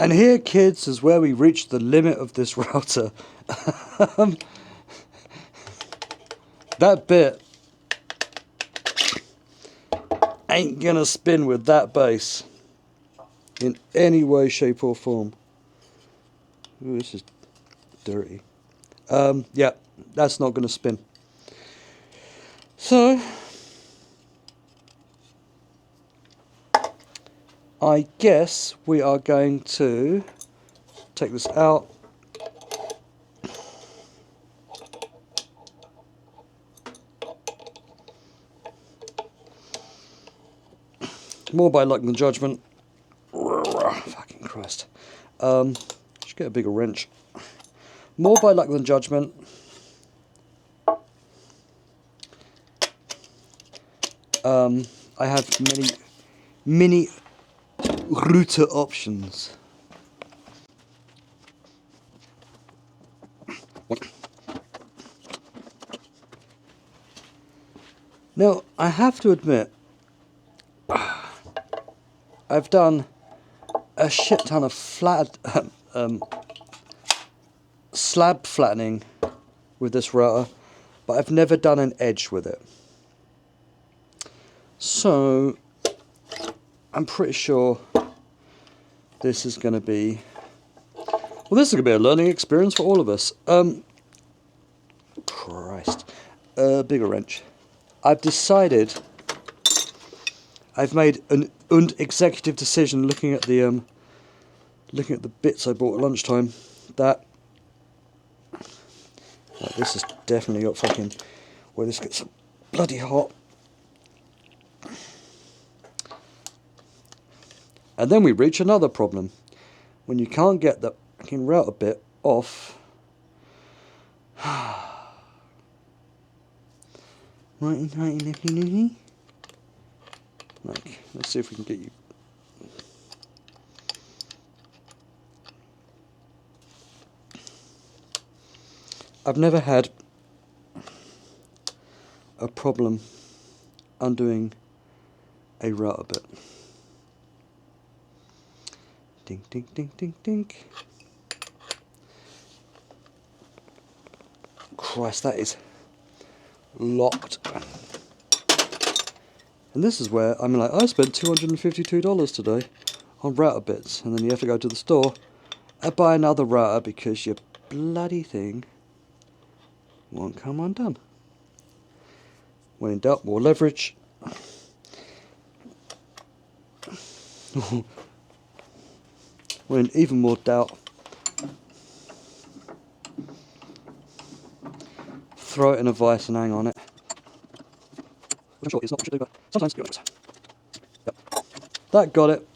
And here, kids, is where we reach the limit of this router. That bit ain't gonna spin with that bass in any way, shape or form. Ooh, this is dirty. Yeah, that's not gonna spin. So I guess we are going to take this out. More by luck than judgment. Fucking Christ. Should get a bigger wrench. More by luck than judgment. I have many router options. Now, I have to admit, I've done a shit ton of slab flattening with this router, but I've never done an edge with it. So, I'm pretty sure this is going to be... Well, this is going to be a learning experience for all of us. Christ. Bigger wrench. I've decided... I've made an executive decision looking at the bits I bought at lunchtime that this has definitely got fucking... Well, this gets bloody hot. And then we reach another problem. When you can't get the fucking router bit off. Right, like, let's see if we can get you. I've never had a problem undoing a router bit. Ding, ding, ding, ding, ding. Christ, that is locked. And this is where I'm like, I spent $252 today on router bits, and then you have to go to the store and buy another router because your bloody thing won't come undone. When in doubt, more leverage. When in even more doubt, throw it in a vice and hang on it. I'm sure it's not what you should do, but sometimes you do. Yep. That got it.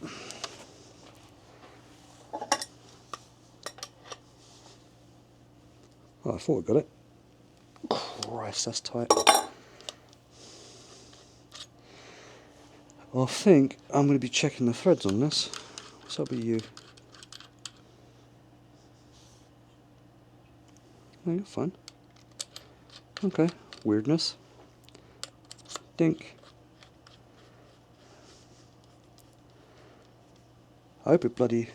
Oh, I thought I got it. Christ, that's tight. I think I'm going to be checking the threads on this. So that'll be you. Oh, you're fine. Okay, weirdness. Dink. I hope it bloody...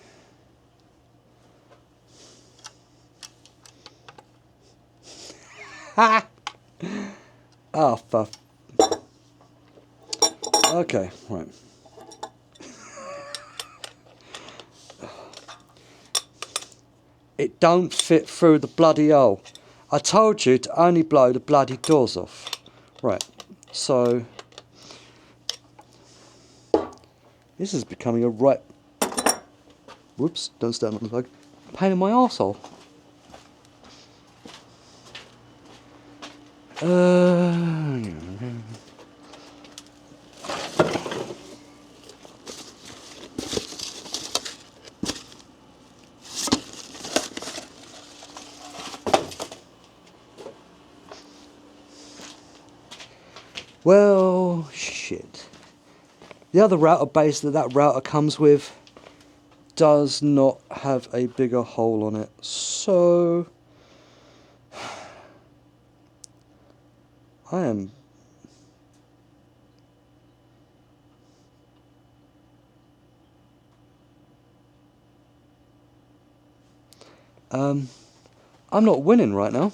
Ha! Ah, fuck. Okay, right. It don't fit through the bloody hole. I told you to only blow the bloody doors off. Right, so... This is becoming a right... Whoops, don't stand on the plug. Pain in my arsehole. Well, shit. The other router base that router comes with does not have a bigger hole on it, so I am I'm not winning right now.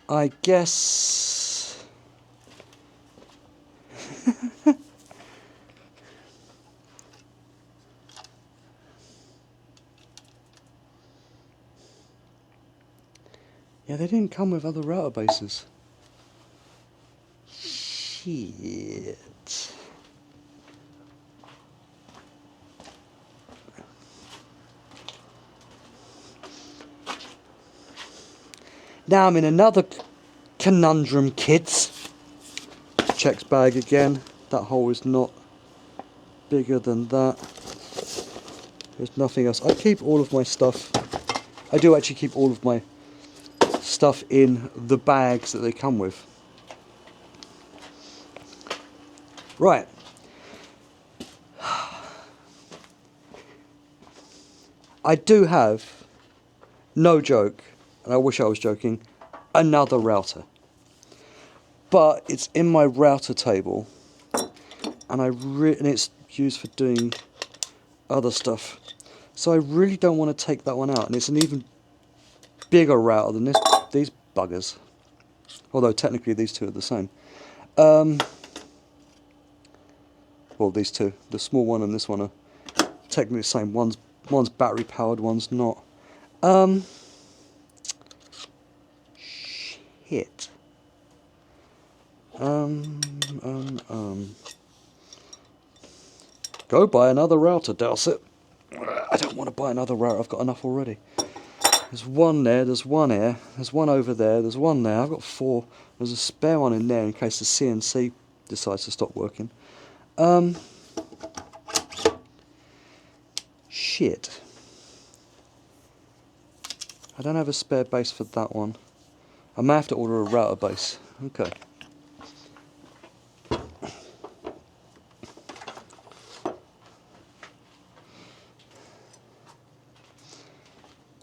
I guess... yeah, they didn't come with other router bases. Shit. Now I'm in another conundrum, kids. Checks bag again. That hole is not bigger than that. There's nothing else. I keep all of my stuff. I do actually keep all of my stuff in the bags that they come with. Right. I do have, no joke, and I wish I was joking, another router. But it's in my router table, and and it's used for doing other stuff. So I really don't want to take that one out, and it's an even bigger router than these buggers. Although technically these two are the same. Well, these two, the small one and this one are technically the same. One's battery powered, one's not. Shit. Go buy another router, Dowsett. I don't want to buy another router, I've got enough already. There's one there, there's one there, there's one over there, there's one there, I've got 4. There's a spare one in there in case the CNC decides to stop working. Shit. I don't have a spare base for that one. I may have to order a router base. Okay.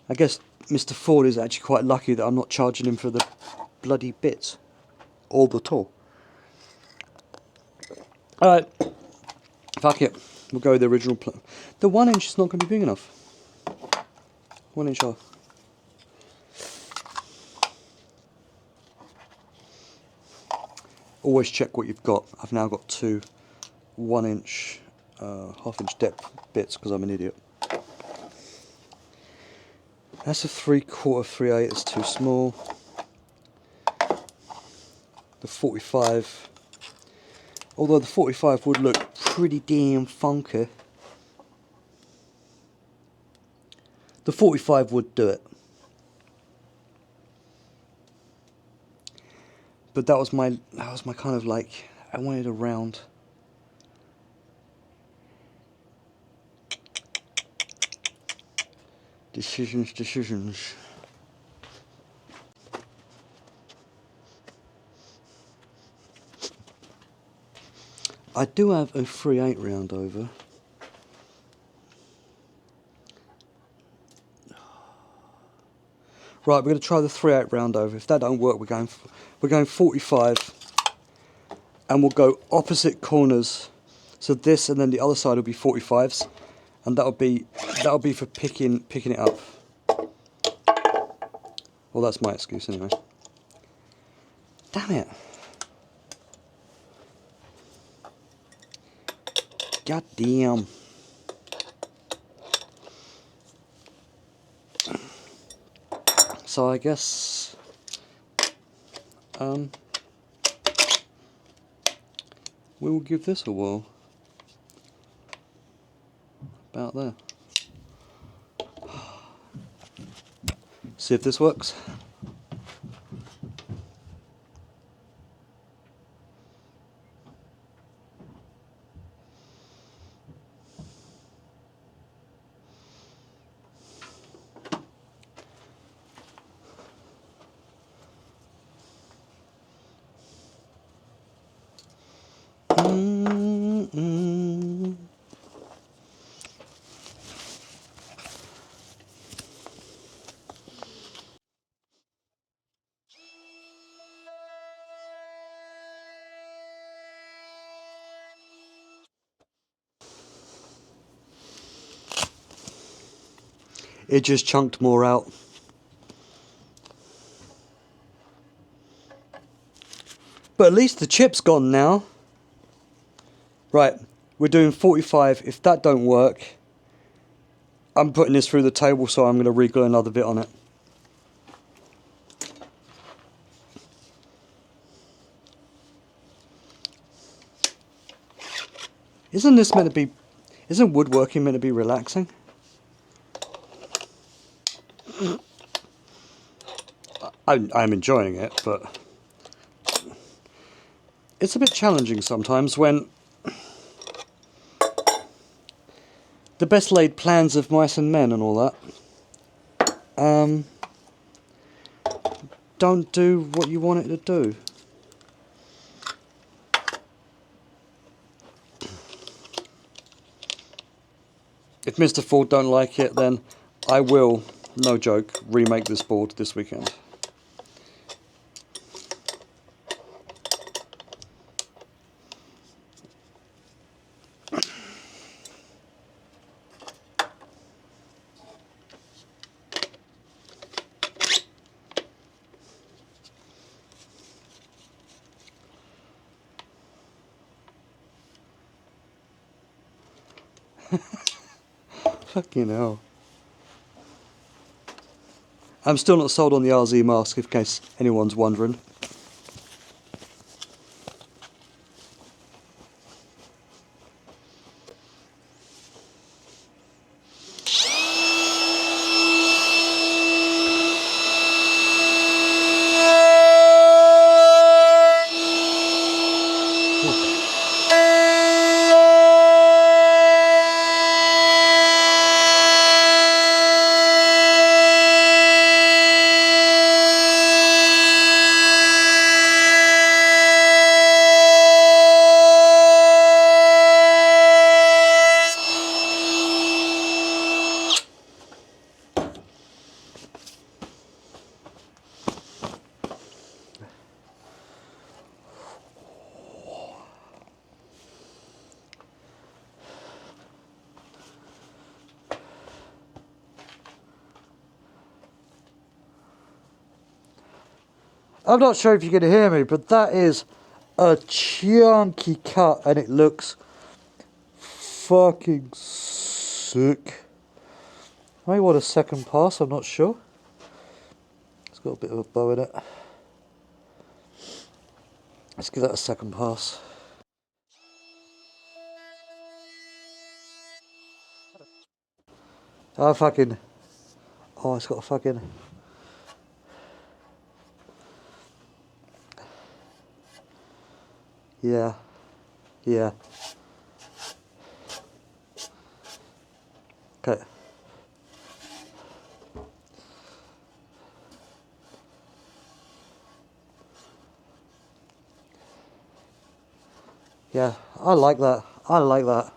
I guess Mr. Ford is actually quite lucky that I'm not charging him for the bloody bits all the time. Alright, fuck it. We'll go with the original plan. The 1 inch is not going to be big enough. 1 inch off. Always check what you've got. I've now got 2 1 inch, half inch depth bits because I'm an idiot. That's a 3/4, 3/8, it's too small. The 45, although the 45 would look pretty damn funky. The 45 would do it. But that was my kind of like, I wanted a round. Decisions. I do have a 3/8 round over. Right, we're going to try the 3/8 round over. If that don't work, we're going 45, and we'll go opposite corners. So this and then the other side will be 45s, and that'll be for picking it up. Well, that's my excuse anyway. Damn it! God damn! So I guess we will give this a whirl. About there. See if this works. it just chunked more out. But at least the chip's gone now. Right, we're doing 45. If that don't work, I'm putting this through the table, so I'm going to re-glue another bit on it. Isn't woodworking meant to be relaxing? I'm enjoying it, but it's a bit challenging sometimes when the best laid plans of mice and men and all that don't do what you want it to do. If Mr. Ford don't like it, then I will, no joke, remake this board this weekend. Fucking hell. I'm still not sold on the RZ mask, in case anyone's wondering. I'm not sure if you can hear me, but that is a chunky cut and it looks fucking sick. I may want a second pass, I'm not sure. It's got a bit of a bow in it. Let's give that a second pass. Oh fucking, oh it's got a fucking, yeah, yeah. Okay. Yeah, I like that. I like that.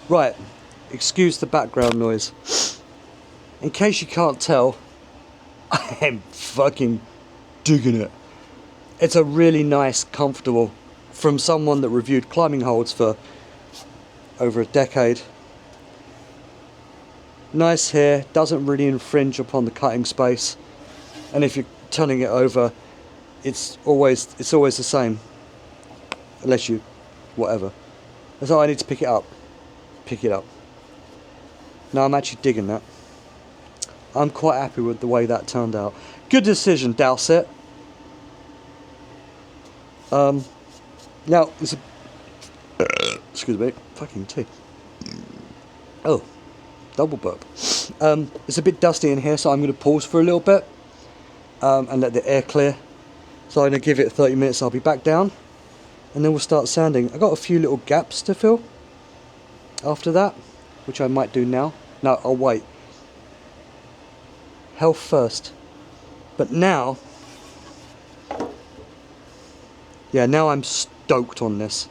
Right, excuse the background noise. In case you can't tell, I am fucking digging it. It's a really nice, comfortable, from someone that reviewed climbing holds for over a decade. Nice here, doesn't really infringe upon the cutting space, and if you're turning it over, it's always the same, unless you, whatever. So I need to pick it up. Pick it up. No, I'm actually digging that. I'm quite happy with the way that turned out. Good decision, Dowsett. Now, it's a... excuse me, fucking tea. Oh, double burp. It's a bit dusty in here, so I'm going to pause for a little bit and let the air clear. So I'm going to give it 30 minutes, I'll be back down. And then we'll start sanding. I've got a few little gaps to fill after that, which I might do now. No, I'll wait. Health first. But now... yeah, now I'm stoked on this.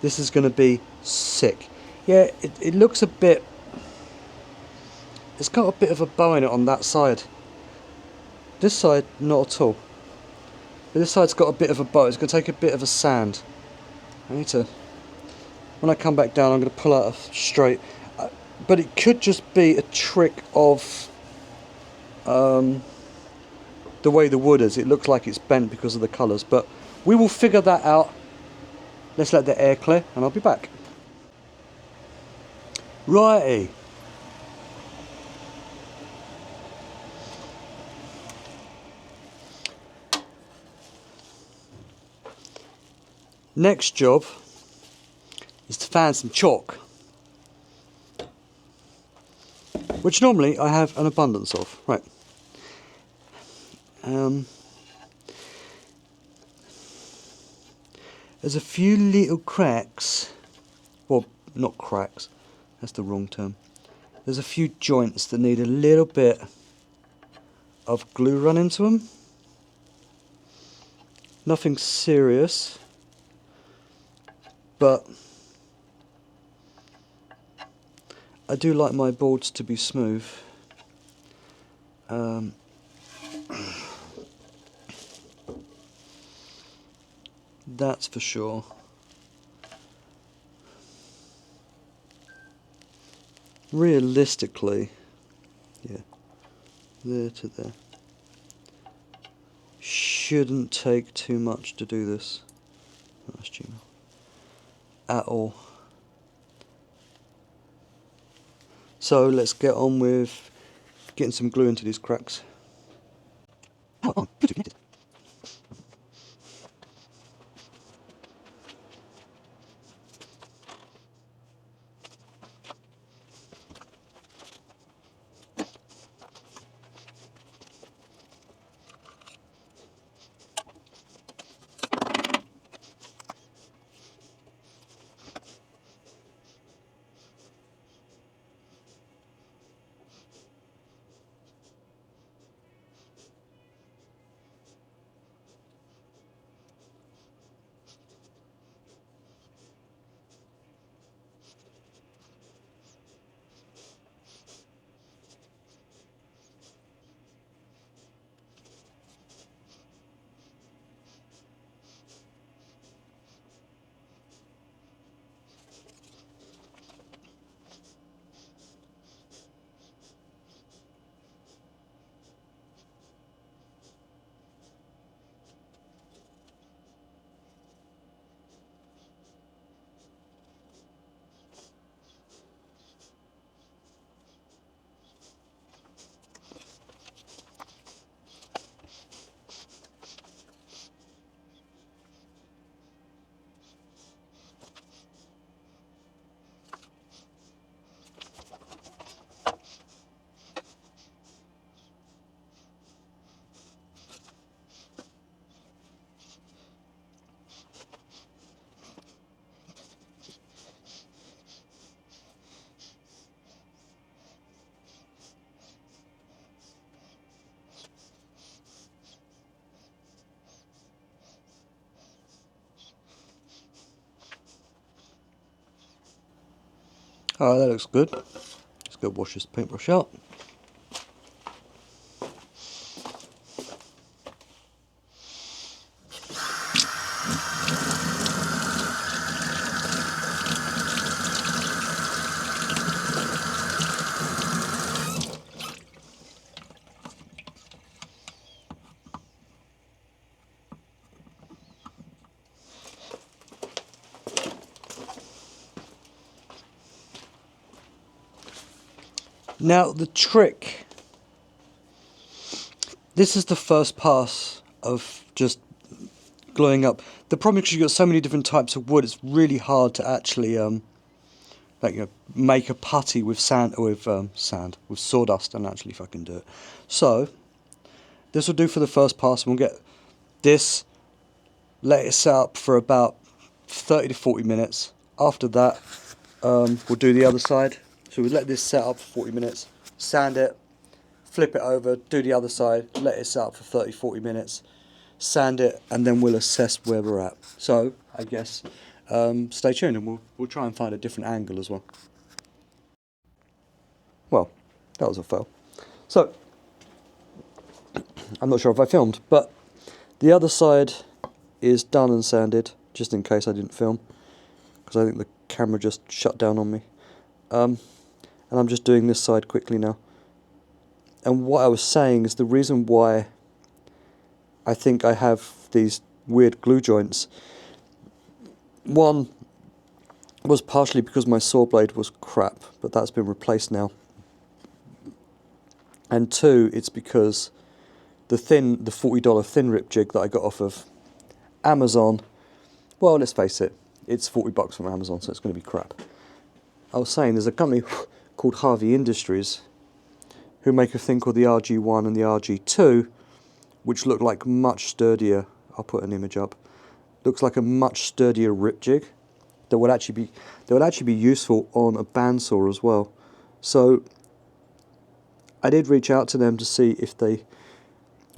This is going to be sick. Yeah, it looks a bit... it's got a bit of a bow in it on that side. This side, not at all. But this side's got a bit of a bow. It's going to take a bit of a sand. I need to... when I come back down, I'm going to pull out a straight. But it could just be a trick of the way the wood is. It looks like it's bent because of the colours. But we will figure that out. Let's let the air clear and I'll be back. Righty. Next job is to find some chalk, which normally I have an abundance of. Right. There's a few little cracks. Well, not cracks. That's the wrong term. There's a few joints that need a little bit of glue run into them. Nothing serious. But I do like my boards to be smooth. That's for sure. Realistically, yeah, there to there. Shouldn't take too much to do this. That's Gmail. At all. So let's get on with getting some glue into these cracks. Oh, Bluetooth. Alright, that looks good. Let's go wash this paintbrush out. Now the trick, this is the first pass of just gluing up. The problem is you've got so many different types of wood, it's really hard to actually make a putty with with sawdust and actually fucking do it. So this will do for the first pass, and we'll get this, let it set up for about 30 to 40 minutes. After that, we'll do the other side. So we let this set up for 40 minutes, sand it, flip it over, do the other side, let it set up for 30, 40 minutes, sand it, and then we'll assess where we're at. So I guess stay tuned, and we'll try and find a different angle as well. Well, that was a fail. So I'm not sure if I filmed, but the other side is done and sanded, just in case I didn't film, because I think the camera just shut down on me. And I'm just doing this side quickly now. And what I was saying is the reason why I think I have these weird glue joints, one was partially because my saw blade was crap, but that's been replaced now. And two, it's because the $40 thin rip jig that I got off of Amazon, well, let's face it, it's $40 from Amazon, so it's going to be crap. I was saying there's a company called Harvey Industries who make a thing called the RG1 and the RG2, which look like much sturdier. I'll put an image up. Looks like a much sturdier rip jig that would actually be useful on a bandsaw as well. So I did reach out to them to see if they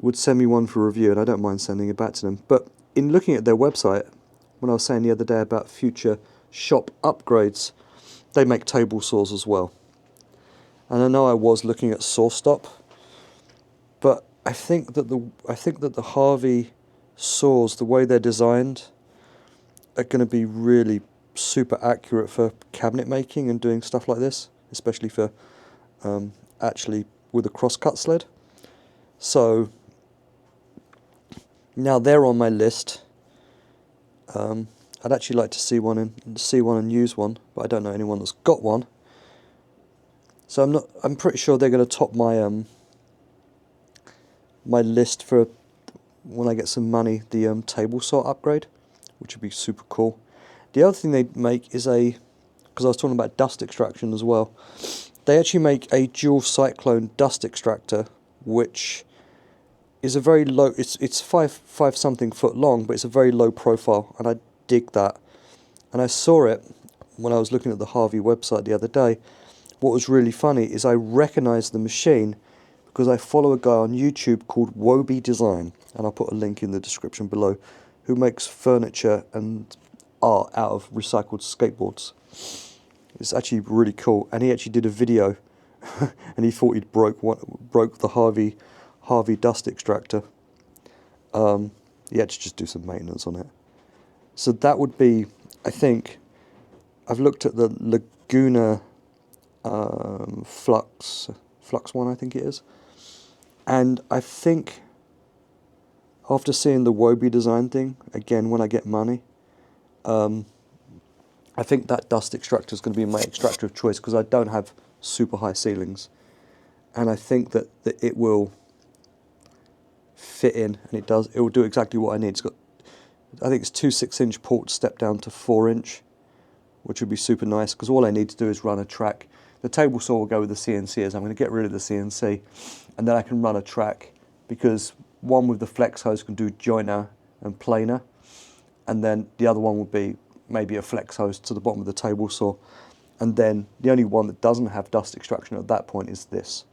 would send me one for review, and I don't mind sending it back to them. But in looking at their website, when I was saying the other day about future shop upgrades, they make table saws as well. And I know I was looking at saw stop, but I think that the Harvey saws, the way they're designed, are going to be really super accurate for cabinet making and doing stuff like this, especially for actually with a crosscut sled. So now they're on my list. I'd actually like to see one and use one, but I don't know anyone that's got one. So I'm pretty sure they're going to top my my list for when I get some money, the table saw upgrade, which would be super cool. The other thing they make is because I was talking about dust extraction as well, they actually make a dual cyclone dust extractor, which is a very low, it's five something foot long, but it's a very low profile, and I dig that. And I saw it when I was looking at the Harvey website the other day. What was really funny is I recognised the machine because I follow a guy on YouTube called Woby Design, and I'll put a link in the description below, who makes furniture and art out of recycled skateboards. It's actually really cool, and he actually did a video and he thought he'd broke the Harvey dust extractor. He had to just do some maintenance on it. So that would be, I think, I've looked at the Laguna Flux one, I think it is, and I think after seeing the Woby Design thing again when I get money, I think that dust extractor is going to be my extractor of choice, because I don't have super high ceilings, and I think that it will fit in, and it will do exactly what I need. It's got, I think it's 2 6-inch ports step down to 4-inch, which would be super nice, because all I need to do is run a track. The table saw will go with the CNC, as I'm going to get rid of the CNC, and then I can run a track, because one with the flex hose can do joiner and planer, and then the other one will be maybe a flex hose to the bottom of the table saw, and then the only one that doesn't have dust extraction at that point is this.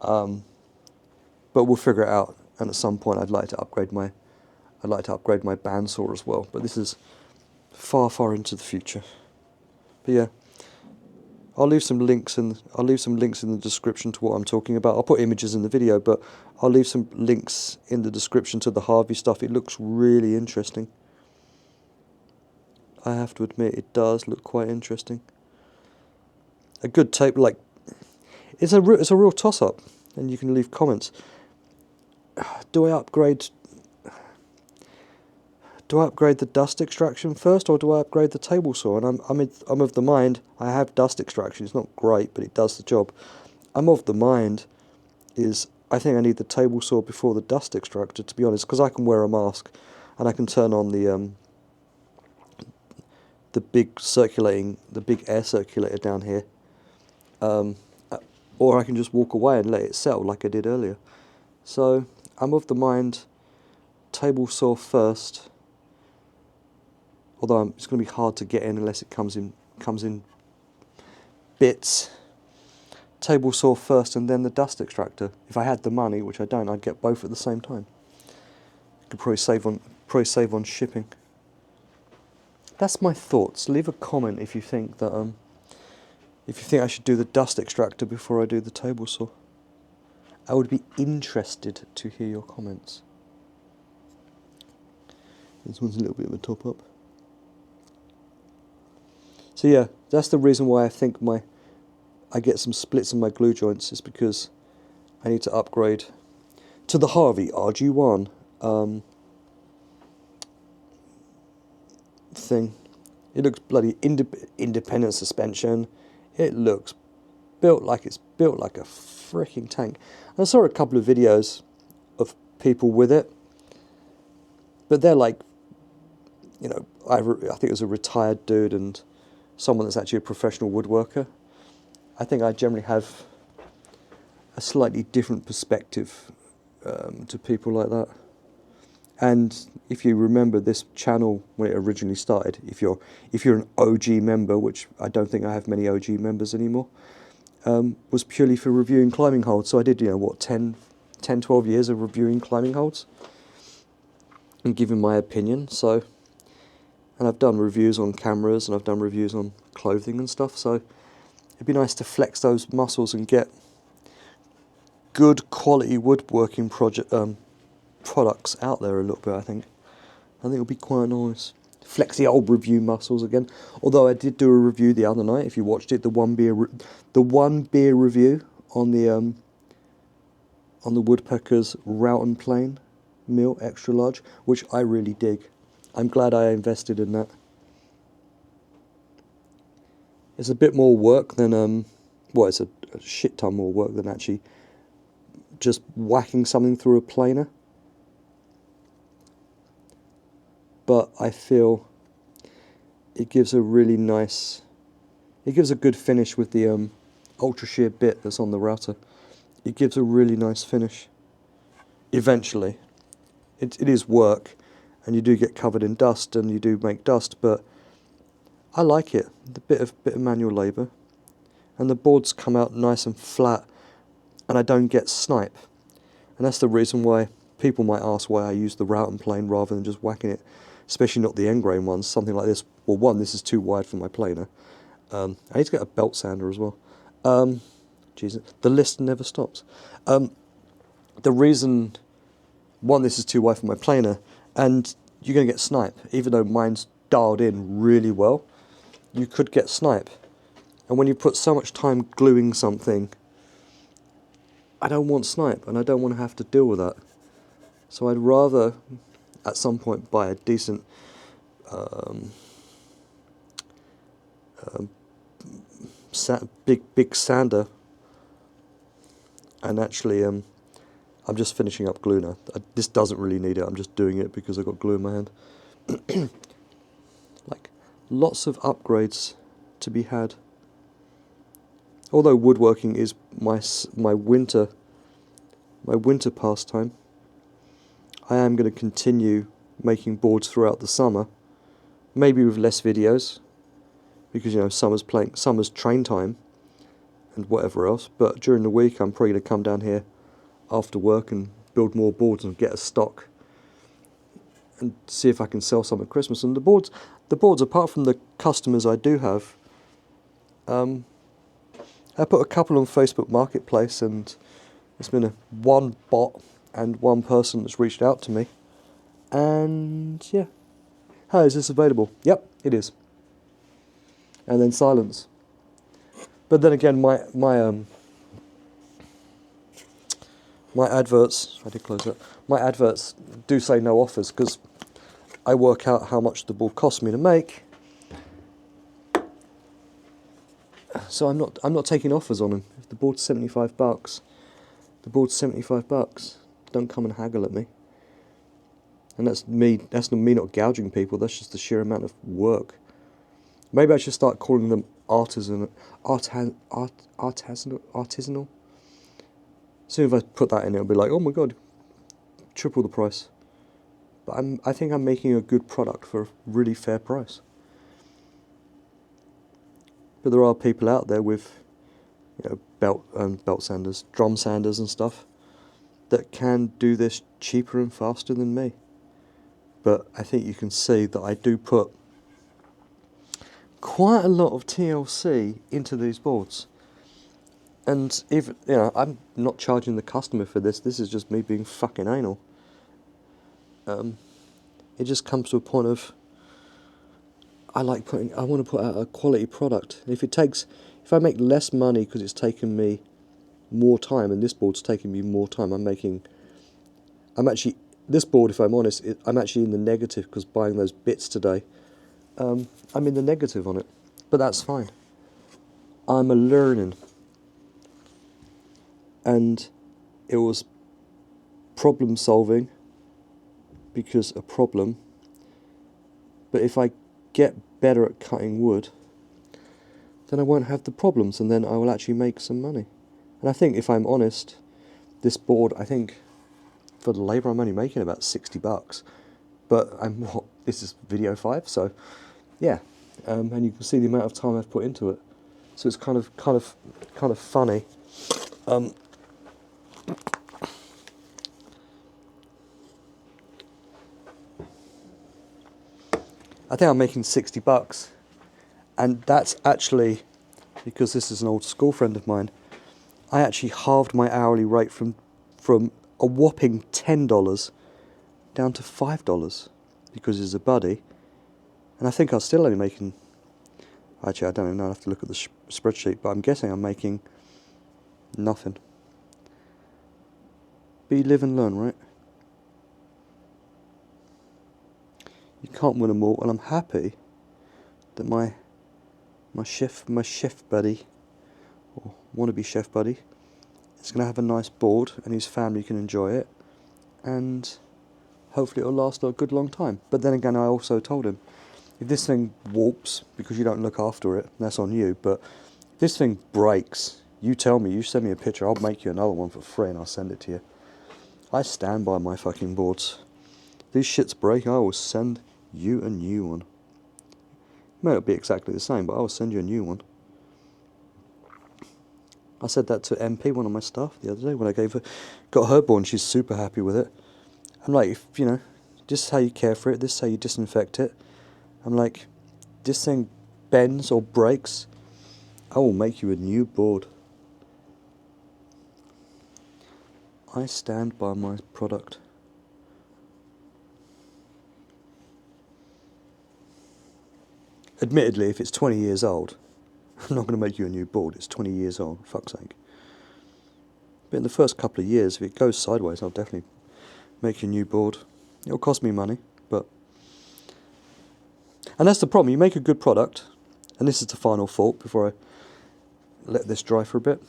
But we'll figure it out, and at some point I'd like to upgrade my bandsaw as well. But this is far into the future. But yeah, I'll leave some links in the description to what I'm talking about. I'll put images in the video, but I'll leave some links in the description to the Harvey stuff. It looks really interesting. I have to admit, it does look quite interesting. A good tape, like, it's a real toss-up, and you can leave comments. Do I upgrade the dust extraction first, or do I upgrade the table saw? And I'm of the mind, I have dust extraction. It's not great, but it does the job. I'm of the mind is I think I need the table saw before the dust extractor, to be honest, because I can wear a mask and I can turn on the big air circulator down here, or I can just walk away and let it settle like I did earlier. So I'm of the mind table saw first, although it's going to be hard to get in unless it comes in bits. Table saw first and then the dust extractor. If I had the money, which I don't, I'd get both at the same time. Could probably save on shipping. That's my thoughts. Leave a comment if you think that I should do the dust extractor before I do the table saw. I would be interested to hear your comments. This one's a little bit of a top up. So yeah, that's the reason why I think I get some splits in my glue joints, is because I need to upgrade to the Harvey RG1 thing. It looks bloody independent suspension. It looks built like a freaking tank. I saw a couple of videos of people with it, but they're like, you know, I think it was a retired dude and someone that's actually a professional woodworker. I think I generally have a slightly different perspective to people like that. And if you remember this channel when it originally started, if you're an OG member, which I don't think I have many OG members anymore, was purely for reviewing climbing holds. So I did, 10, 12 years of reviewing climbing holds and giving my opinion. So, and I've done reviews on cameras and I've done reviews on clothing and stuff. So it'd be nice to flex those muscles and get good quality woodworking products out there a little bit. I think it'll be quite nice. Flex the old review muscles again. Although I did do a review the other night. If you watched it, the one beer review on the Woodpecker's rout-n-mill extra large, which I really dig. I'm glad I invested in that. It's a bit more work than it's a shit ton more work than actually just whacking something through a planer. But I feel it gives a really nice, it gives a good finish with the ultra shear bit that's on the router. It gives a really nice finish. Eventually, it is work, and you do get covered in dust, and you do make dust, but I like it. The bit of manual labour, and the boards come out nice and flat, and I don't get snipe, and that's the reason why people might ask why I use the rout-n-plane rather than just whacking it. Especially not the end grain ones, something like this. Well, one, this is too wide for my planer. I need to get a belt sander as well. Jesus, the list never stops. The reason, one, this is too wide for my planer, and you're going to get snipe. Even though mine's dialed in really well, you could get snipe. And when you put so much time gluing something, I don't want snipe, and I don't want to have to deal with that. So I'd rather at some point buy a decent big sander, and actually I'm just finishing up glue now. This doesn't really need it, I'm just doing it because I've got glue in my hand. Like, lots of upgrades to be had. Although woodworking is my winter pastime, I am going to continue making boards throughout the summer, maybe with less videos, because summer's train time and whatever else. But during the week, I'm probably going to come down here after work and build more boards and get a stock and see if I can sell some at Christmas. And the boards, apart from the customers I do have, I put a couple on Facebook Marketplace, and it's been one bot and one person that's reached out to me, and yeah. Hi, is this available? Yep, it is. And then silence. But then again, my adverts, I did close that, my adverts do say no offers, because I work out how much the board cost me to make. So I'm not taking offers on them. If the board's $75, the board's $75. Don't come and haggle at me. And that's me. That's not me not gouging people. That's just the sheer amount of work. Maybe I should start calling them artisanal. Soon as I put that in, it'll be like, oh my god, triple the price. But I think I'm making a good product for a really fair price. But there are people out there with, belt sanders, drum sanders and stuff, that can do this cheaper and faster than me. But I think you can see that I do put quite a lot of TLC into these boards. And if I'm not charging the customer for this. This is just me being fucking anal. It just comes to a point of I want to put out a quality product. If I make less money because it's taken me more time, and this board's taken me more time, this board, if I'm honest, I'm actually in the negative because buying those bits today, I'm in the negative on it. But that's fine. I'm a learning. And it was problem solving because a problem. But if I get better at cutting wood, then I won't have the problems, and then I will actually make some money. And I think, if I'm honest, this board, I think, for the labour, I'm only making about $60. But this is video 5, so yeah. And you can see the amount of time I've put into it. So it's kind of funny. I think I'm making $60, and that's actually because this is an old school friend of mine. I actually halved my hourly rate from a whopping $10 down to $5 because he's a buddy, and I think I was still only making. Actually, I don't even know. I have to look at the spreadsheet, but I'm guessing I'm making nothing. But you live and learn, right? You can't win them all, and I'm happy that my chef buddy, or wannabe chef buddy, is going to have a nice board, and his family can enjoy it, and hopefully it'll last a good long time. But then again, I also told him, if this thing warps because you don't look after it, that's on you. But if this thing breaks, you tell me, you send me a picture, I'll make you another one for free, and I'll send it to you. I stand by my fucking boards. If these shits break, I will send you a new one. It may not be exactly the same, but I will send you a new one. I said that to MP, one of my staff, the other day when I got her board, and she's super happy with it. I'm like, this is how you care for it, this is how you disinfect it. I'm like, this thing bends or breaks, I will make you a new board. I stand by my product. Admittedly, if it's 20 years old, I'm not going to make you a new board. It's 20 years old, fuck's sake. But in the first couple of years, if it goes sideways, I'll definitely make you a new board. It'll cost me money, but... And that's the problem. You make a good product, and this is the final thought before I let this dry for a bit.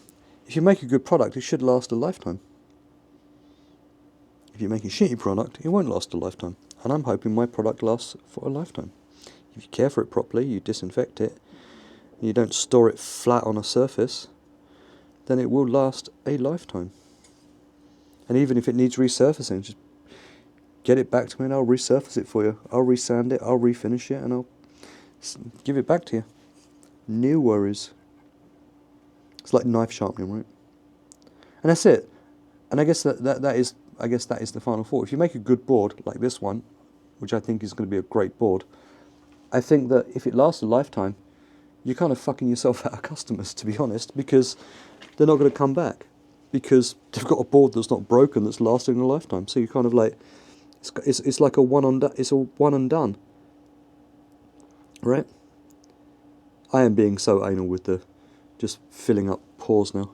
If you make a good product, it should last a lifetime. If you make a shitty product, it won't last a lifetime. And I'm hoping my product lasts for a lifetime. If you care for it properly, you disinfect it, you don't store it flat on a surface, then it will last a lifetime. And even if it needs resurfacing, just get it back to me and I'll resurface it for you. I'll resand it, I'll refinish it, and I'll give it back to you. No worries. It's like knife sharpening, right? And that's it. And I guess that is the final thought. If you make a good board like this one, which I think is going to be a great board, I think that if it lasts a lifetime, you're kind of fucking yourself out of customers, to be honest, because they're not going to come back because they've got a board that's not broken that's lasting a lifetime. So you're kind of like, it's like a one and done, right? I am being so anal with the just filling up pores now.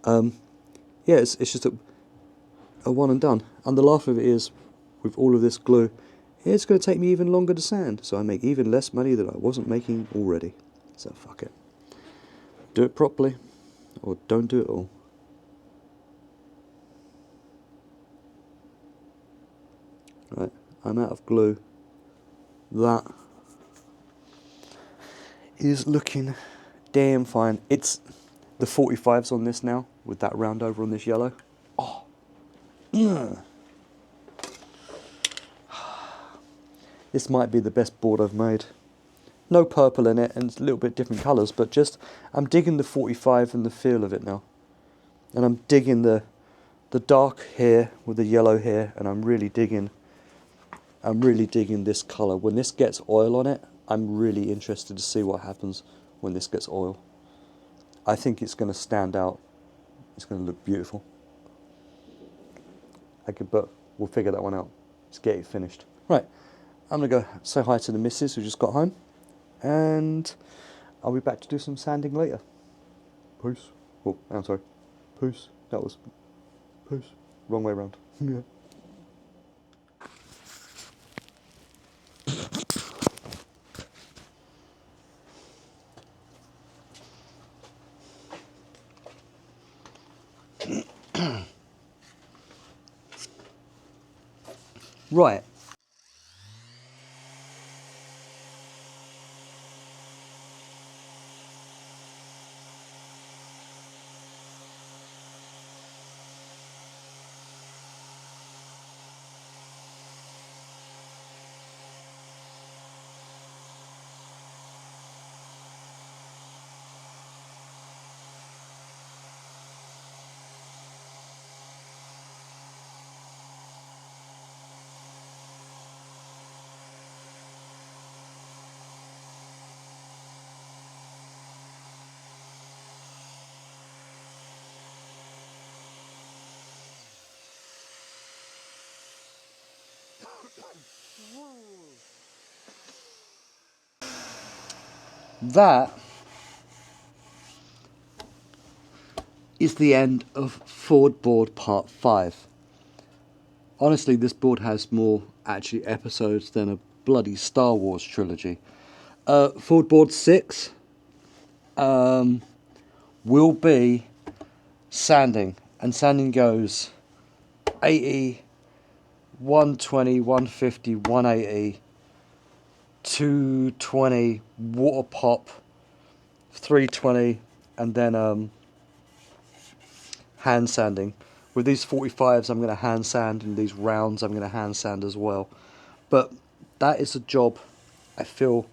Yeah, it's just a one and done. And the laugh of it is, with all of this glue, it's going to take me even longer to sand, so I make even less money than I wasn't making already. So fuck it. Do it properly, or don't do it all. Right, I'm out of glue. That is looking damn fine. It's the 45s on this now, with that round over on this yellow. Oh, this might be the best board I've made. No purple in it, and it's a little bit different colours, but just, I'm digging the 45 and the feel of it now. And I'm digging the dark here with the yellow here, and I'm really digging this colour. When this gets oil on it, I'm really interested to see what happens when this gets oil. I think it's going to stand out. It's going to look beautiful. But we'll figure that one out. Let's get it finished. Right, I'm going to go say hi to the missus who just got home, and I'll be back to do some sanding later. Peace. Oh, I'm sorry. Peace. That was peace. Wrong way around. Yeah. Right. That is the end of Ford Board Part 5. Honestly, this board has more actually episodes than a bloody Star Wars trilogy. Ford Board 6 will be sanding, and sanding goes 80, 120, 150, 180, 220, water pop, 320, and then hand sanding. With these 45s I'm going to hand sand, and these rounds I'm going to hand sand as well. But that is a job, I feel,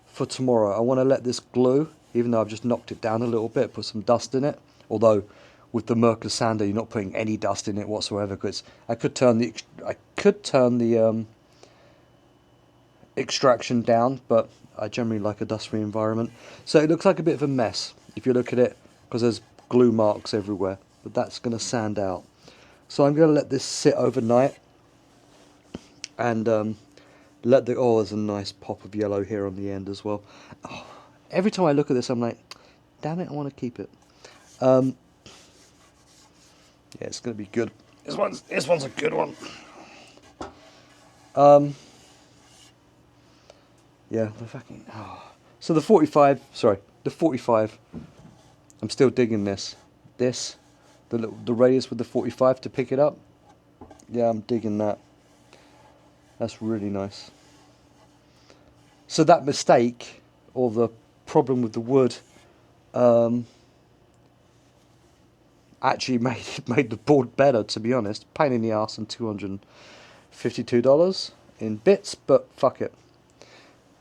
for tomorrow. I want to let this glue, even though I've just knocked it down a little bit, put some dust in it. Although with the Merkur sander you're not putting any dust in it whatsoever, because I could turn the extraction down, but I generally like a dust-free environment. So it looks like a bit of a mess if you look at it, because there's glue marks everywhere, but that's going to sand out. So I'm going to let this sit overnight, and let the, oh, there's a nice pop of yellow here on the end as well. Oh, every time I look at this I'm like, damn it, I want to keep it. Yeah, it's going to be good. This one's a good one. Yeah, the fucking... Oh. So the 45, I'm still digging this. The radius with the 45 to pick it up. Yeah, I'm digging that. That's really nice. So that mistake, or the problem with the wood, actually made the board better, to be honest. Pain in the ass, and $252 in bits, but fuck it.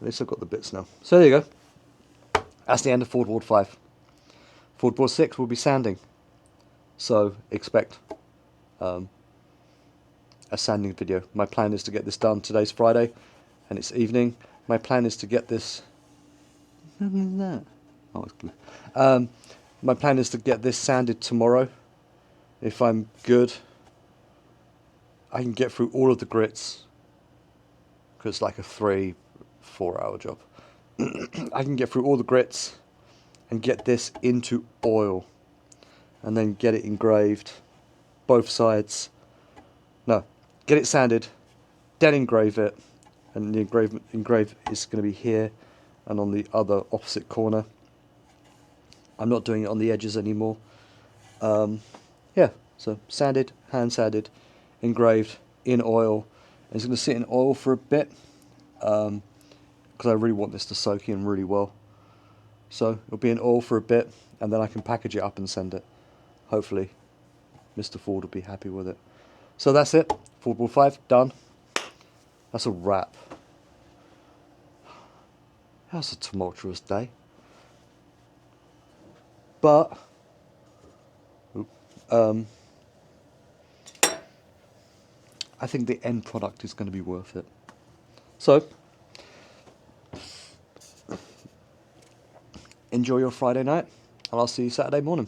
At least I've got the bits now. So there you go. That's the end of Ford Board 5. Ford Board 6 will be sanding. So expect a sanding video. My plan is to get this done. Today's Friday and it's evening. My plan is to get this... Oh, it's glue. My plan is to get this sanded tomorrow. If I'm good, I can get through all of the grits, because it's like a 3-4 hour job. I can get through all the grits and get this into oil, and then get it engraved, both sides. No, get it sanded, then engrave it, and the engrave is going to be here and on the other opposite corner. I'm not doing it on the edges anymore. Yeah, so sanded, hand sanded, engraved in oil. And it's going to sit in oil for a bit because I really want this to soak in really well. So it'll be in oil for a bit, and then I can package it up and send it. Hopefully Mr. Ford will be happy with it. So that's it. Ford Ball 5 done. That's a wrap. That was a tumultuous day. But I think the end product is going to be worth it. So enjoy your Friday night, and I'll see you Saturday morning.